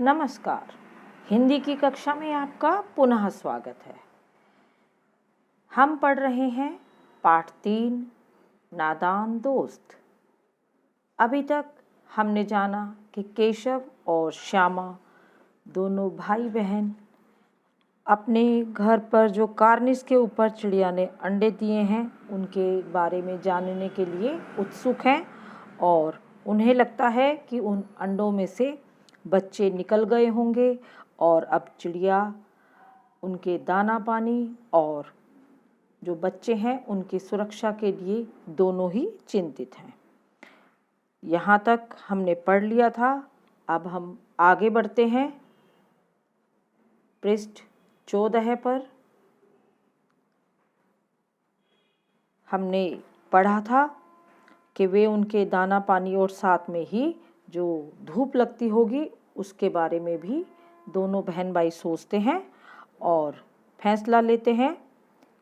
नमस्कार। हिंदी की कक्षा में आपका पुनः स्वागत है। हम पढ़ रहे हैं पाठ 3 नादान दोस्त। अभी तक हमने जाना कि केशव और श्यामा दोनों भाई बहन अपने घर पर जो कार्निस के ऊपर चिड़िया ने अंडे दिए हैं उनके बारे में जानने के लिए उत्सुक हैं और उन्हें लगता है कि उन अंडों में से बच्चे निकल गए होंगे और अब चिड़िया उनके दाना पानी और जो बच्चे हैं उनकी सुरक्षा के लिए दोनों ही चिंतित हैं। यहाँ तक हमने पढ़ लिया था। अब हम आगे बढ़ते हैं पृष्ठ 14 पर। हमने पढ़ा था कि वे उनके दाना पानी और साथ में ही जो धूप लगती होगी उसके बारे में भी दोनों बहन भाई सोचते हैं और फैसला लेते हैं।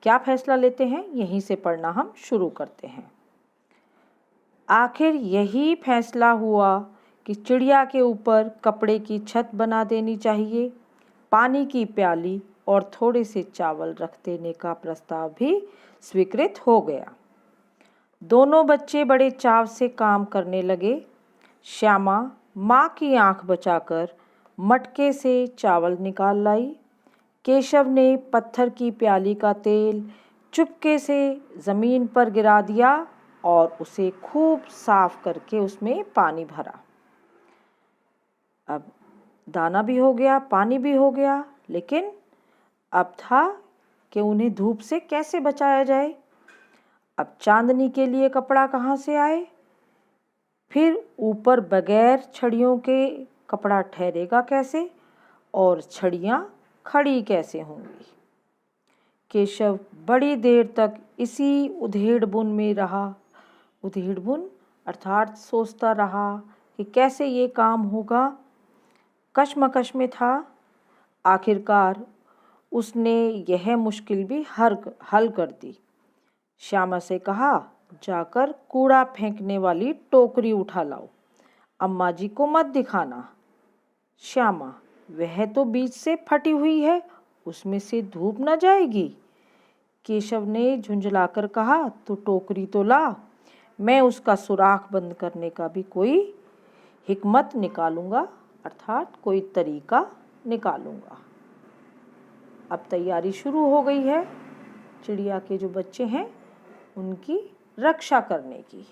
क्या फैसला लेते हैं, यहीं से पढ़ना हम शुरू करते हैं। आखिर यही फैसला हुआ कि चिड़िया के ऊपर कपड़े की छत बना देनी चाहिए। पानी की प्याली और थोड़े से चावल रख देने का प्रस्ताव भी स्वीकृत हो गया। दोनों बच्चे बड़े चाव से काम करने लगे। श्यामा माँ की आंख बचाकर मटके से चावल निकाल लाई। केशव ने पत्थर की प्याली का तेल चुपके से ज़मीन पर गिरा दिया और उसे खूब साफ करके उसमें पानी भरा। अब दाना भी हो गया, पानी भी हो गया, लेकिन अब था कि उन्हें धूप से कैसे बचाया जाए। अब चांदनी के लिए कपड़ा कहाँ से आए? फिर ऊपर बगैर छड़ियों के कपड़ा ठहरेगा कैसे और छड़ियाँ खड़ी कैसे होंगी? केशव बड़ी देर तक इसी उधेड़-बुन में रहा। उधेड़-बुन अर्थात सोचता रहा कि कैसे ये काम होगा। कश्मकश में था। आखिरकार उसने यह मुश्किल भी हल कर दी। श्यामा से कहा, जाकर कूड़ा फेंकने वाली टोकरी उठा लाओ। अम्मा जी को मत दिखाना। श्यामा, वह तो बीच से फटी हुई है, उसमें से धूप न जाएगी। केशव ने झुंझलाकर कहा, तो टोकरी तो ला, मैं उसका सुराख बंद करने का भी कोई हिकमत निकालूंगा, अर्थात कोई तरीका निकालूंगा। अब तैयारी शुरू हो गई है चिड़िया के जो बच्चे हैं उनकी रक्षा करने की।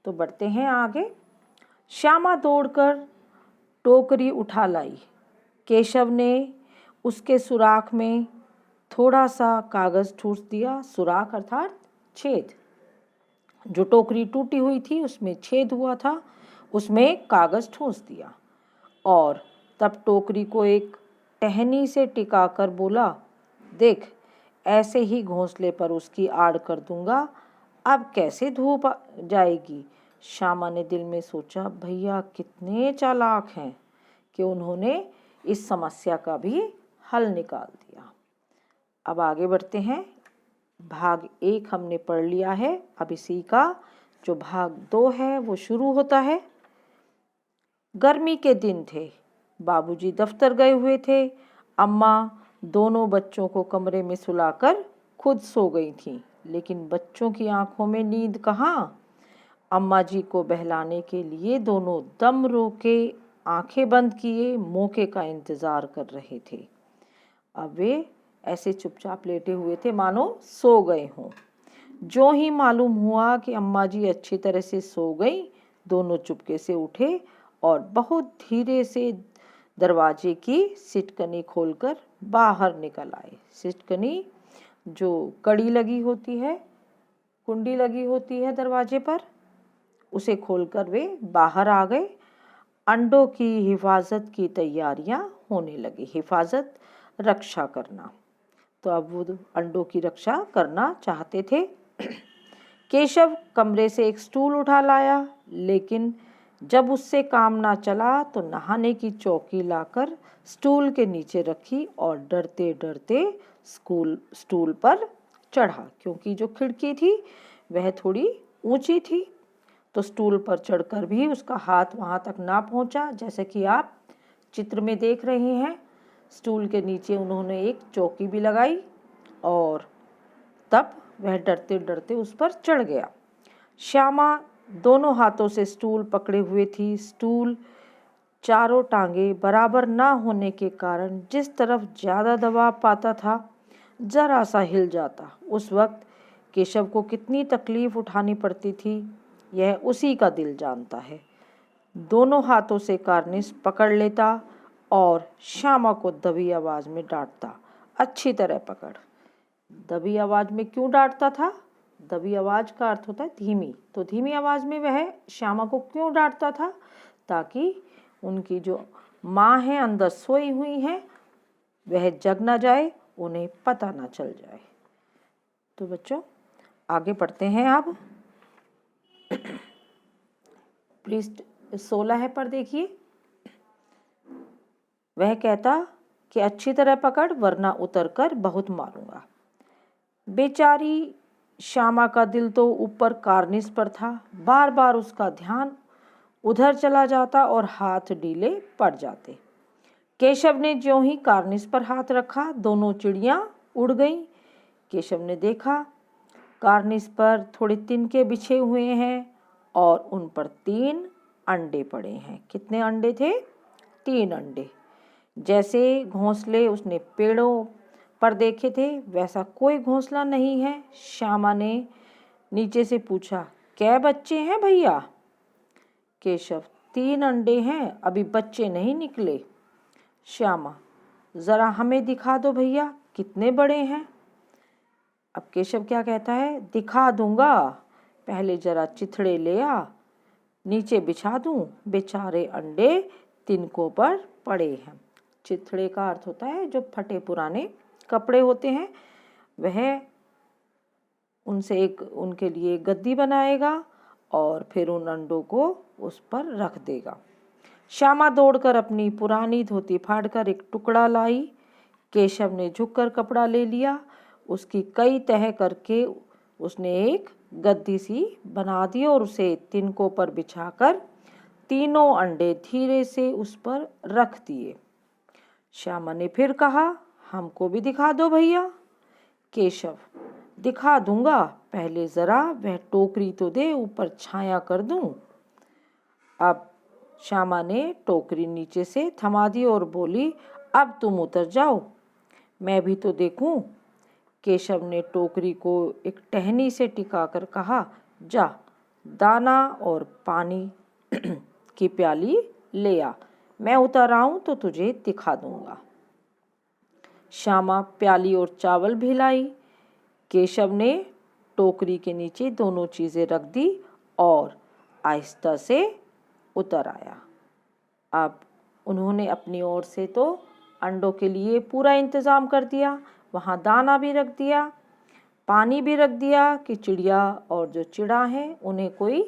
तो बढ़ते हैं आगे। श्यामा दौड़कर टोकरी उठा लाई। केशव ने उसके सुराख में थोड़ा सा कागज़ ठूस दिया। सुराख अर्थात छेद। जो टोकरी टूटी हुई थी उसमें छेद हुआ था, उसमें कागज़ ठूस दिया और तब टोकरी को एक टहनी से टिकाकर बोला, देख, ऐसे ही घोंसले पर उसकी आड़ कर दूंगा। अब कैसे धूप जाएगी? श्यामा ने दिल में सोचा, भैया कितने चालाक हैं कि उन्होंने इस समस्या का भी हल निकाल दिया। अब आगे बढ़ते हैं। भाग 1 हमने पढ़ लिया है। अब इसी का जो भाग 2 है वो शुरू होता है। गर्मी के दिन थे। बाबूजी दफ्तर गए हुए थे। अम्मा दोनों बच्चों को कमरे में सुलाकर खुद सो गई थीं, लेकिन बच्चों की आंखों में नींद कहाँ। अम्मा जी को बहलाने के लिए दोनों दम रोके आंखें बंद किए मौके का इंतजार कर रहे थे। अब वे ऐसे चुपचाप लेटे हुए थे मानो सो गए हों। जो ही मालूम हुआ कि अम्मा जी अच्छी तरह से सो गई, दोनों चुपके से उठे और बहुत धीरे से दरवाजे की सिटकनी खोलकर बाहर निकल आए। सिटकनी जो कड़ी लगी होती है, कुंडी लगी होती है दरवाजे पर, उसे खोलकर वे बाहर आ गए। अंडों की हिफाजत की तैयारियां होने लगी। हिफाजत, रक्षा करना। तो अब वो अंडों की रक्षा करना चाहते थे। केशव कमरे से एक स्टूल उठा लाया, लेकिन जब उससे काम ना चला तो नहाने की चौकी लाकर स्टूल के नीचे रखी और डरते डरते स्टूल पर चढ़ा, क्योंकि जो खिड़की थी वह थोड़ी ऊंची थी, तो स्टूल पर चढ़कर भी उसका हाथ वहां तक ना पहुंचा। जैसे कि आप चित्र में देख रहे हैं, स्टूल के नीचे उन्होंने एक चौकी भी लगाई और तब वह डरते डरते उस पर चढ़ गया। श्यामा दोनों हाथों से स्टूल पकड़े हुए थी। स्टूल चारों टांगें बराबर ना होने के कारण जिस तरफ ज़्यादा दबाव पाता था जरा सा हिल जाता। उस वक्त केशव को कितनी तकलीफ उठानी पड़ती थी यह उसी का दिल जानता है। दोनों हाथों से कार्निस पकड़ लेता और श्यामा को दबी आवाज़ में डांटता, अच्छी तरह पकड़। दबी आवाज़ में क्यों डांटता था? दबी आवाज़ का अर्थ होता है धीमी, तो धीमी आवाज़ में वह श्यामा को क्यों डांटता था? ताकि उनकी जो माँ है अंदर सोई हुई हैं वह जग ना जाए, उन्हें पता ना चल जाए। तो बच्चों आगे पढ़ते हैं। अब पृष्ठ 16 है पर देखिए, वह कहता कि अच्छी तरह पकड़ वरना उतर कर बहुत मारूंगा। बेचारी श्यामा का दिल तो ऊपर कार्निस पर था। बार बार उसका ध्यान उधर चला जाता और हाथ ढीले पड़ जाते। केशव ने ज्यों ही कार्निस पर हाथ रखा दोनों चिड़ियां उड़ गईं। केशव ने देखा कार्निस पर थोड़े तिनके बिछे हुए हैं और उन पर 3 अंडे पड़े हैं। कितने अंडे थे? 3 अंडे। जैसे घोंसले उसने पेड़ों पर देखे थे वैसा कोई घोंसला नहीं है। श्यामा ने नीचे से पूछा, कै बच्चे हैं भैया? केशव, 3 अंडे हैं, अभी बच्चे नहीं निकले। श्यामा, जरा हमें दिखा दो भैया कितने बड़े हैं। अब केशव क्या कहता है, दिखा दूंगा, पहले जरा चिथड़े ले आ, नीचे बिछा दूं, बेचारे अंडे तिनकों पर पड़े हैं। चिथड़े का अर्थ होता है जो फटे पुराने कपड़े होते हैं, वह उनसे उनके लिए गद्दी बनाएगा और फिर उन अंडों को उस पर रख देगा। श्यामा दौड़कर अपनी पुरानी धोती फाड़कर एक टुकड़ा लाई। केशव ने झुककर कपड़ा ले लिया, उसकी कई तह करके उसने एक गद्दी सी बना दी और उसे तिनकों पर बिछाकर तीनों अंडे धीरे से उस पर रख दिए। श्यामा ने फिर कहा, हमको भी दिखा दो भैया। केशव, दिखा दूंगा, पहले जरा वह टोकरी तो दे, ऊपर छाया कर दूं। अब श्यामा ने टोकरी नीचे से थमा दी और बोली, अब तुम उतर जाओ, मैं भी तो देखूं। केशव ने टोकरी को एक टहनी से टिकाकर कहा, जा दाना और पानी की प्याली ले आ, मैं उतर आऊं तो तुझे दिखा दूंगा। श्यामा प्याली और चावल भी लाई। केशव ने टोकरी के नीचे दोनों चीजें रख दी और आहिस्ता से उतर आया। अब उन्होंने अपनी ओर से तो अंडों के लिए पूरा इंतजाम कर दिया, वहाँ दाना भी रख दिया, पानी भी रख दिया कि चिड़िया और जो चिड़ा हैं उन्हें कोई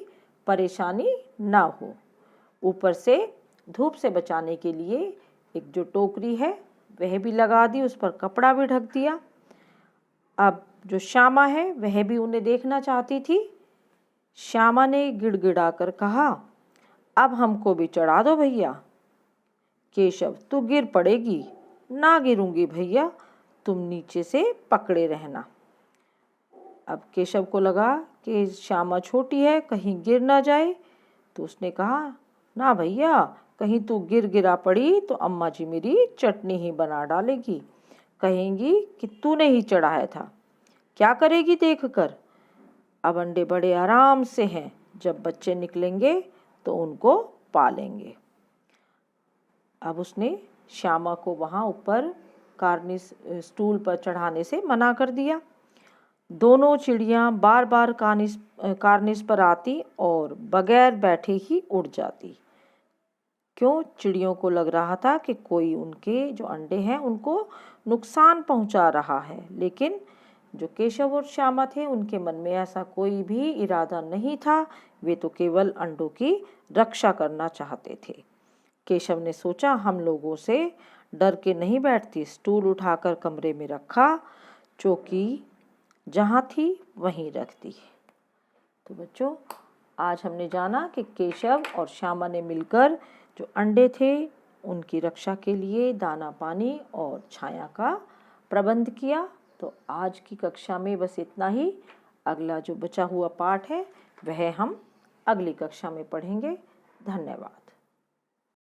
परेशानी ना हो। ऊपर से धूप से बचाने के लिए एक जो टोकरी है वह भी लगा दी, उस पर कपड़ा भी ढक दिया। अब जो श्यामा है वह भी उन्हें देखना चाहती थी। श्यामा ने गिड़गिड़ा कर कहा, अब हमको भी चढ़ा दो भैया। केशव, तू गिर पड़ेगी। ना गिरूंगी भैया, तुम नीचे से पकड़े रहना। अब केशव को लगा कि श्यामा छोटी है, कहीं गिर ना जाए, तो उसने कहा, ना भैया, कहीं तू गिरा पड़ी तो अम्मा जी मेरी चटनी ही बना डालेगी, कहेंगी कि तूने ही चढ़ाया था, क्या करेगी देख कर। अब अंडे बड़े आराम से हैं, जब बच्चे निकलेंगे तो उनको पालेंगे। अब उसने श्यामा को वहाँ ऊपर कार्निस स्टूल पर चढ़ाने से मना कर दिया। दोनों चिड़ियाँ बार बार कार्निस पर आती और बगैर बैठे ही उड़ जाती। क्यों? चिड़ियों को लग रहा था कि कोई उनके जो अंडे हैं उनको नुकसान पहुंचा रहा है, लेकिन जो केशव और श्यामा थे उनके मन में ऐसा कोई भी इरादा नहीं था, वे तो केवल अंडों की रक्षा करना चाहते थे। केशव ने सोचा, हम लोगों से डर के नहीं बैठती, स्टूल उठाकर कमरे में रखा, चौकी जहाँ थी वहीं रख दी। तो बच्चों आज हमने जाना कि केशव और श्यामा ने मिलकर जो अंडे थे उनकी रक्षा के लिए दाना पानी और छाया का प्रबंध किया। तो आज की कक्षा में बस इतना ही। अगला जो बचा हुआ पाठ है वह हम अगली कक्षा में पढ़ेंगे। धन्यवाद।